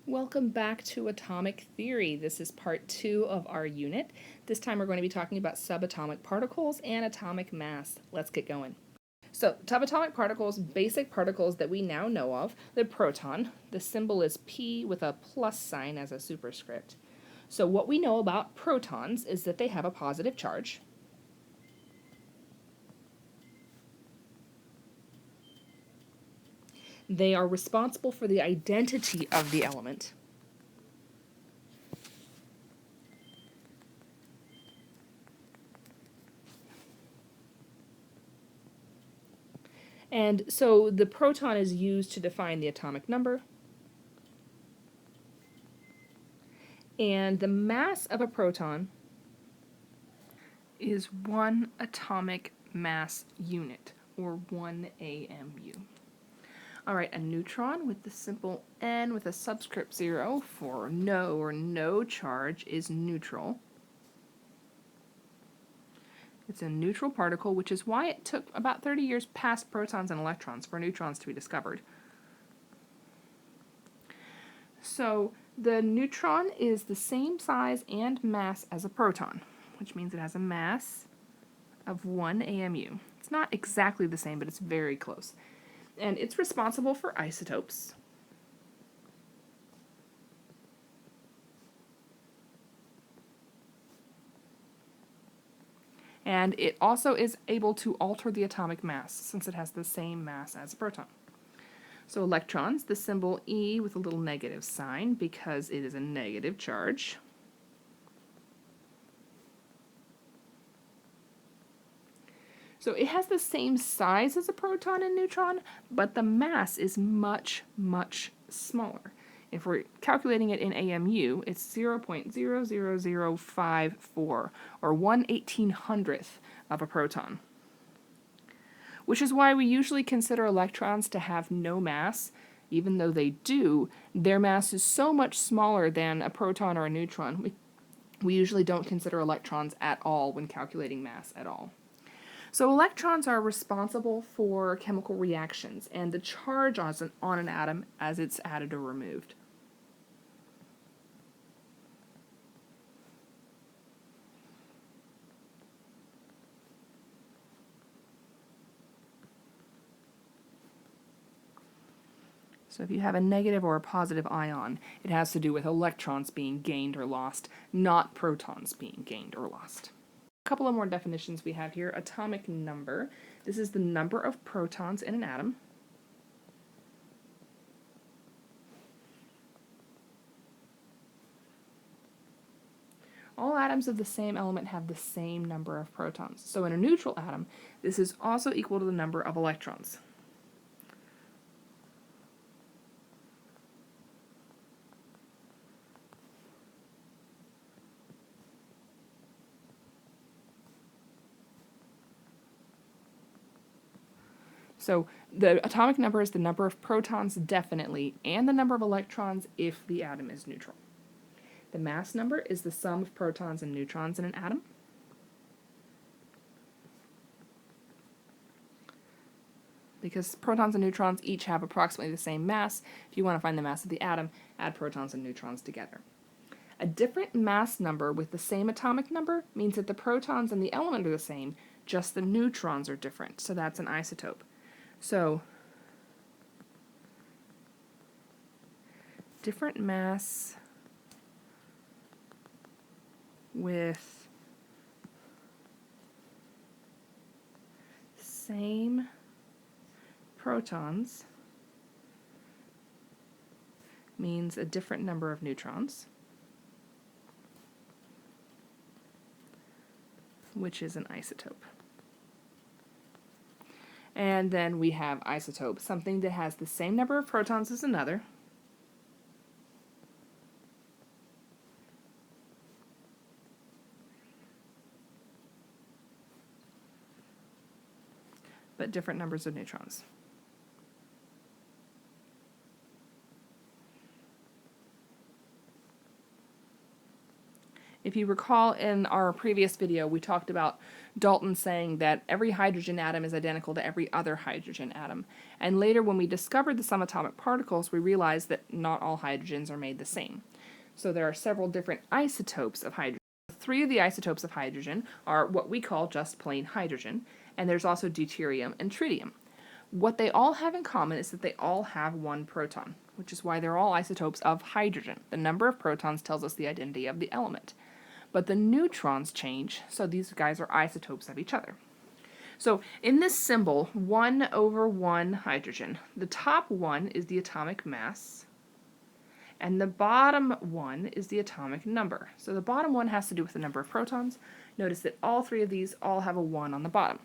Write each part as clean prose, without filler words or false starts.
Welcome back to Atomic Theory. This is part 2 of our unit. This time we're going to be talking about subatomic particles and atomic mass. Let's get going. So, subatomic particles, basic particles that we now know of. The proton, the symbol is P with a plus sign as a superscript. So what we know about protons is that they have a positive charge. They are responsible for the identity of the element. And so the proton is used to define the atomic number. And the mass of a proton is 1 atomic mass unit, or 1 AMU. All right, a neutron with the symbol N with a subscript 0 for no or no charge is neutral. It's a neutral particle, which is why it took about 30 years past protons and electrons for neutrons to be discovered. So the neutron is the same size and mass as a proton, which means it has a mass of 1 AMU. It's not exactly the same, but it's very close. And it's responsible for isotopes. And it also is able to alter the atomic mass, since it has the same mass as a proton. So electrons, the symbol E with a little negative sign, because it is a negative charge. So it has the same size as a proton and neutron, but the mass is much, much smaller. If we're calculating it in AMU, it's 0.00054, or 1/1800th of a proton. Which is why we usually consider electrons to have no mass. Even though they do, their mass is so much smaller than a proton or a neutron. We usually don't consider electrons at all when calculating mass at all. So electrons are responsible for chemical reactions and the charge on an atom as it's added or removed. So if you have a negative or a positive ion, it has to do with electrons being gained or lost, not protons being gained or lost. A couple of more definitions we have here. Atomic number. This is the number of protons in an atom. All atoms of the same element have the same number of protons. So in a neutral atom, this is also equal to the number of electrons. So the atomic number is the number of protons definitely, and the number of electrons if the atom is neutral. The mass number is the sum of protons and neutrons in an atom. Because protons and neutrons each have approximately the same mass, if you want to find the mass of the atom, add protons and neutrons together. A different mass number with the same atomic number means that the protons and the element are the same, just the neutrons are different, so that's an isotope. So, different mass with same protons means a different number of neutrons, which is an isotope. And then we have isotope, something that has the same number of protons as another, but different numbers of neutrons. If you recall in our previous video, we talked about Dalton saying that every hydrogen atom is identical to every other hydrogen atom. And later when we discovered the subatomic particles, we realized that not all hydrogens are made the same. So there are several different isotopes of hydrogen. 3 of the isotopes of hydrogen are what we call just plain hydrogen, and there's also deuterium and tritium. What they all have in common is that they all have 1 proton, which is why they're all isotopes of hydrogen. The number of protons tells us the identity of the element. But the neutrons change, so these guys are isotopes of each other. So in this symbol, 1/1 hydrogen, the top 1 is the atomic mass, and the bottom 1 is the atomic number. So the bottom 1 has to do with the number of protons. Notice that all 3 of these all have a 1 on the bottom.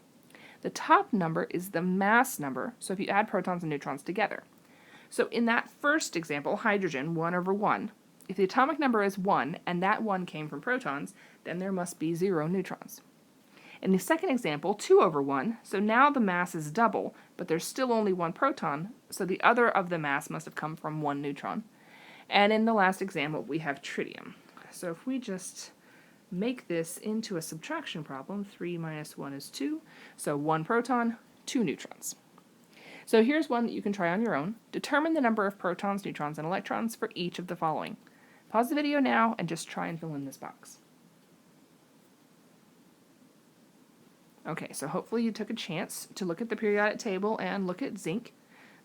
The top number is the mass number, so if you add protons and neutrons together. So in that first example, hydrogen, 1/1, if the atomic number is 1 and that 1 came from protons, then there must be 0 neutrons. In the second example, 2/1, so now the mass is double, but there's still only 1 proton, so the other of the mass must have come from 1 neutron. And in the last example, we have tritium. So if we just make this into a subtraction problem, 3 minus 1 is 2, so 1 proton, 2 neutrons. So here's one that you can try on your own. Determine the number of protons, neutrons, and electrons for each of the following. Pause the video now and just try and fill in this box. Okay, so hopefully you took a chance to look at the periodic table and look at zinc.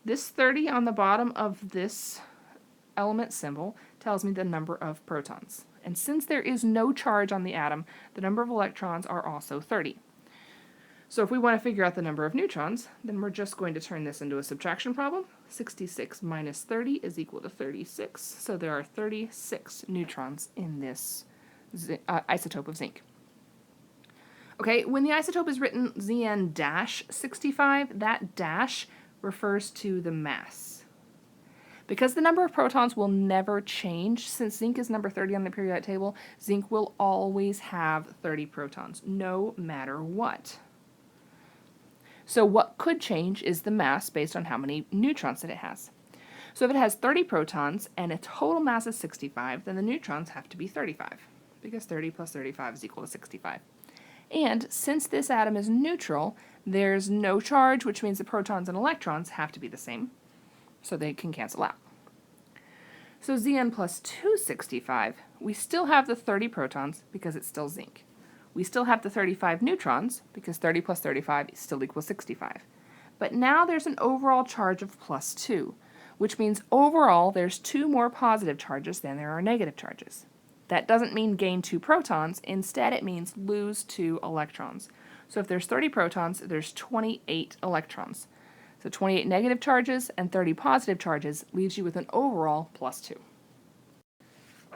This 30 on the bottom of this element symbol tells me the number of protons. And since there is no charge on the atom, the number of electrons are also 30. So if we want to figure out the number of neutrons, then we're just going to turn this into a subtraction problem. 66 minus 30 is equal to 36, so there are 36 neutrons in this isotope of zinc. Okay, when the isotope is written Zn-65, that dash refers to the mass. Because the number of protons will never change, since zinc is number 30 on the periodic table, zinc will always have 30 protons, no matter what. So what could change is the mass based on how many neutrons that it has. So if it has 30 protons and a total mass is 65, then the neutrons have to be 35, because 30 plus 35 is equal to 65. And since this atom is neutral, there's no charge, which means the protons and electrons have to be the same, so they can cancel out. So Zn plus 265, we still have the 30 protons because it's still zinc. We still have the 35 neutrons because 30 plus 35 still equals 65. But now there's an overall charge of plus 2, which means overall there's 2 more positive charges than there are negative charges. That doesn't mean gain 2 protons, instead it means lose 2 electrons. So if there's 30 protons, there's 28 electrons. So 28 negative charges and 30 positive charges leaves you with an overall plus 2.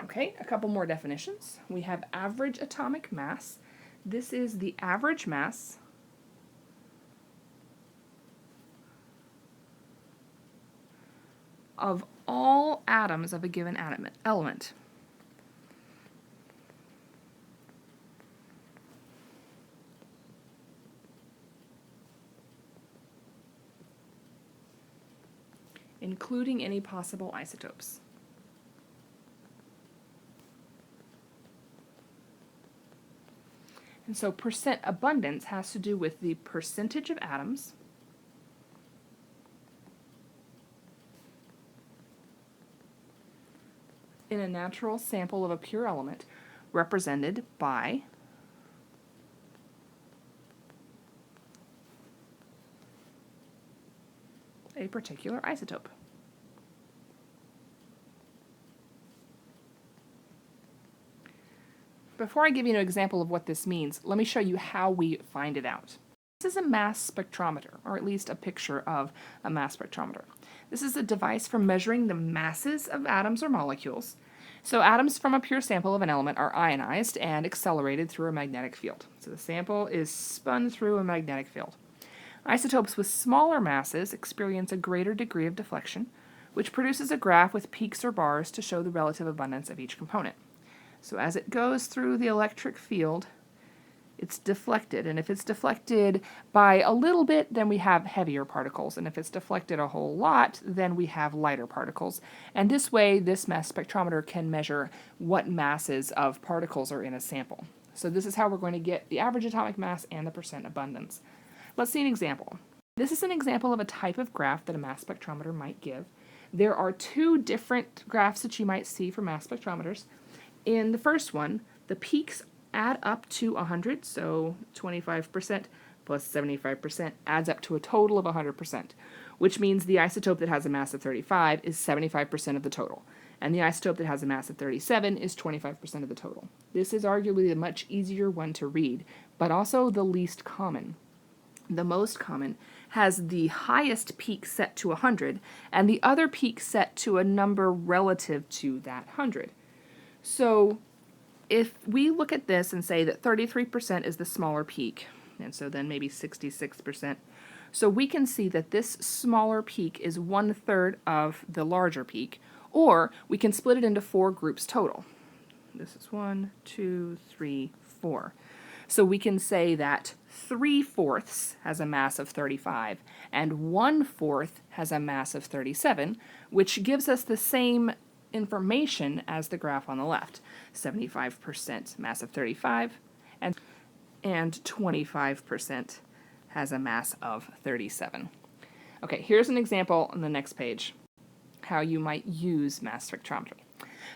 Okay, a couple more definitions. We have average atomic mass. This is the average mass of all atoms of a given element. Including any possible isotopes. And so percent abundance has to do with the percentage of atoms in a natural sample of a pure element represented by a particular isotope. Before I give you an example of what this means, let me show you how we find it out. This is a mass spectrometer, or at least a picture of a mass spectrometer. This is a device for measuring the masses of atoms or molecules. So atoms from a pure sample of an element are ionized and accelerated through a magnetic field. So the sample is spun through a magnetic field. Isotopes with smaller masses experience a greater degree of deflection, which produces a graph with peaks or bars to show the relative abundance of each component. So as it goes through the electric field, it's deflected. And if it's deflected by a little bit, then we have heavier particles. And if it's deflected a whole lot, then we have lighter particles. And this way, this mass spectrometer can measure what masses of particles are in a sample. So this is how we're going to get the average atomic mass and the percent abundance. Let's see an example. This is an example of a type of graph that a mass spectrometer might give. There are two different graphs that you might see for mass spectrometers. In the first one, the peaks add up to 100, so 25% plus 75% adds up to a total of 100%, which means the isotope that has a mass of 35 is 75% of the total, and the isotope that has a mass of 37 is 25% of the total. This is arguably the much easier one to read, but also the least common. The most common has the highest peak set to 100, and the other peak set to a number relative to that 100. So if we look at this and say that 33% is the smaller peak, and so then maybe 66%, so we can see that this smaller peak is 1/3 of the larger peak, or we can split it into 4 groups total. This is 1, 2, 3, 4. So we can say that 3/4 has a mass of 35, and 1/4 has a mass of 37, which gives us the same information as the graph on the left. 75% mass of 35, and 25% has a mass of 37. Okay, here's an example on the next page, how you might use mass spectrometry.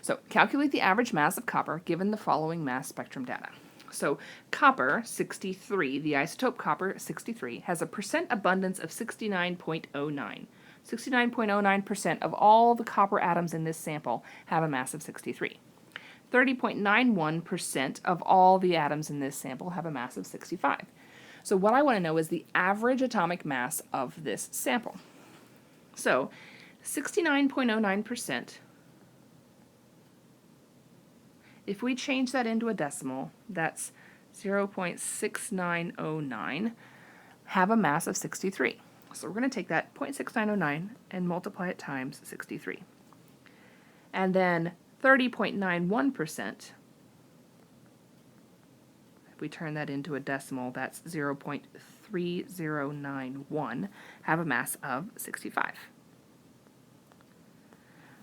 So calculate the average mass of copper given the following mass spectrum data. So copper, 63, the isotope copper, 63, has a percent abundance of 69.09. 69.09% of all the copper atoms in this sample have a mass of 63. 30.91% of all the atoms in this sample have a mass of 65. So what I want to know is the average atomic mass of this sample. So 69.09%, if we change that into a decimal, that's 0.6909, have a mass of 63. So we're going to take that 0.6909 and multiply it times 63. And then 30.91%, if we turn that into a decimal, that's 0.3091, have a mass of 65.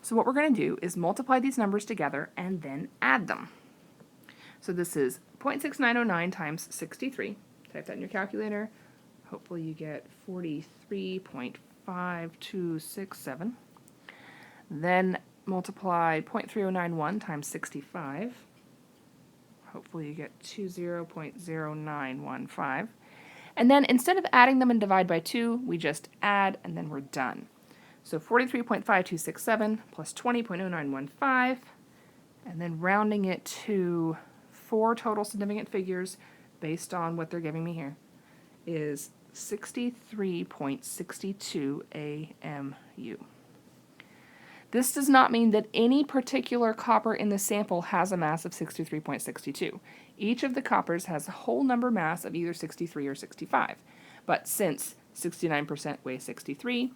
So what we're going to do is multiply these numbers together and then add them. So this is 0.6909 times 63. Type that in your calculator. Hopefully you get 43.5267. Then multiply 0.3091 times 65. Hopefully you get 20.0915. And then instead of adding them and divide by 2, we just add and then we're done. So 43.5267 plus 20.0915, and then rounding it to 4 total significant figures based on what they're giving me here is 63.62 AMU. This does not mean that any particular copper in the sample has a mass of 63.62. Each of the coppers has a whole number mass of either 63 or 65. But since 69% weigh 63,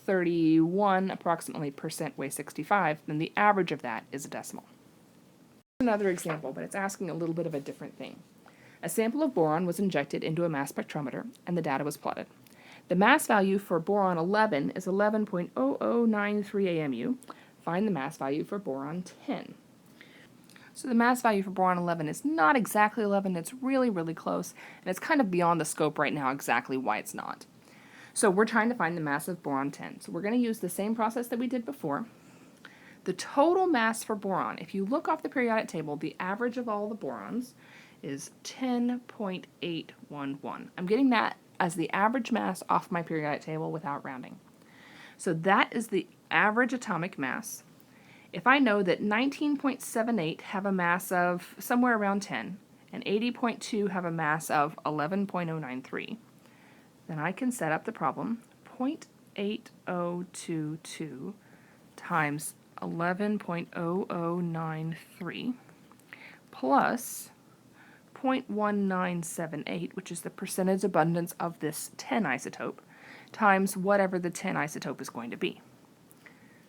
31 approximately percent weigh 65, then the average of that is a decimal. Another example, but it's asking a little bit of a different thing. A sample of boron was injected into a mass spectrometer, and the data was plotted. The mass value for boron 11 is 11.0093 AMU. Find the mass value for boron 10. So the mass value for boron 11 is not exactly 11, it's really, really close, and it's kind of beyond the scope right now exactly why it's not. So we're trying to find the mass of boron 10. So we're going to use the same process that we did before. The total mass for boron, if you look off the periodic table, the average of all the borons is 10.811. I'm getting that as the average mass off my periodic table without rounding. So that is the average atomic mass. If I know that 19.78 have a mass of somewhere around 10, and 80.2 have a mass of 11.093, then I can set up the problem 0.8022 times 11.0093 plus 0.1978, which is the percentage abundance of this 10 isotope, times whatever the 10 isotope is going to be.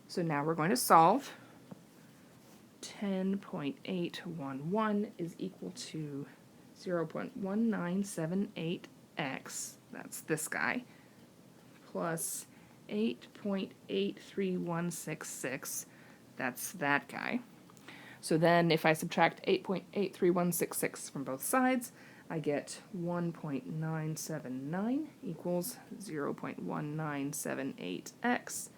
So now we're going to solve. 10.811 is equal to 0.1978x, that's this guy, plus 8.83166, that's that guy. So then if I subtract 8.83166 from both sides, I get 1.979 equals 0.1978x.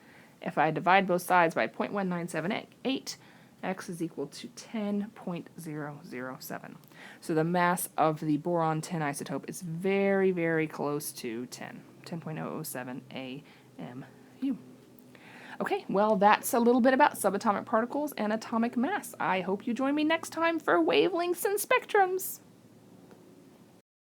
If I divide both sides by 0.1978, x is equal to 10.007. So the mass of the boron-tin isotope is very, very close to 10.007 AMU. Okay, well, that's a little bit about subatomic particles and atomic mass. I hope you join me next time for wavelengths and spectrums.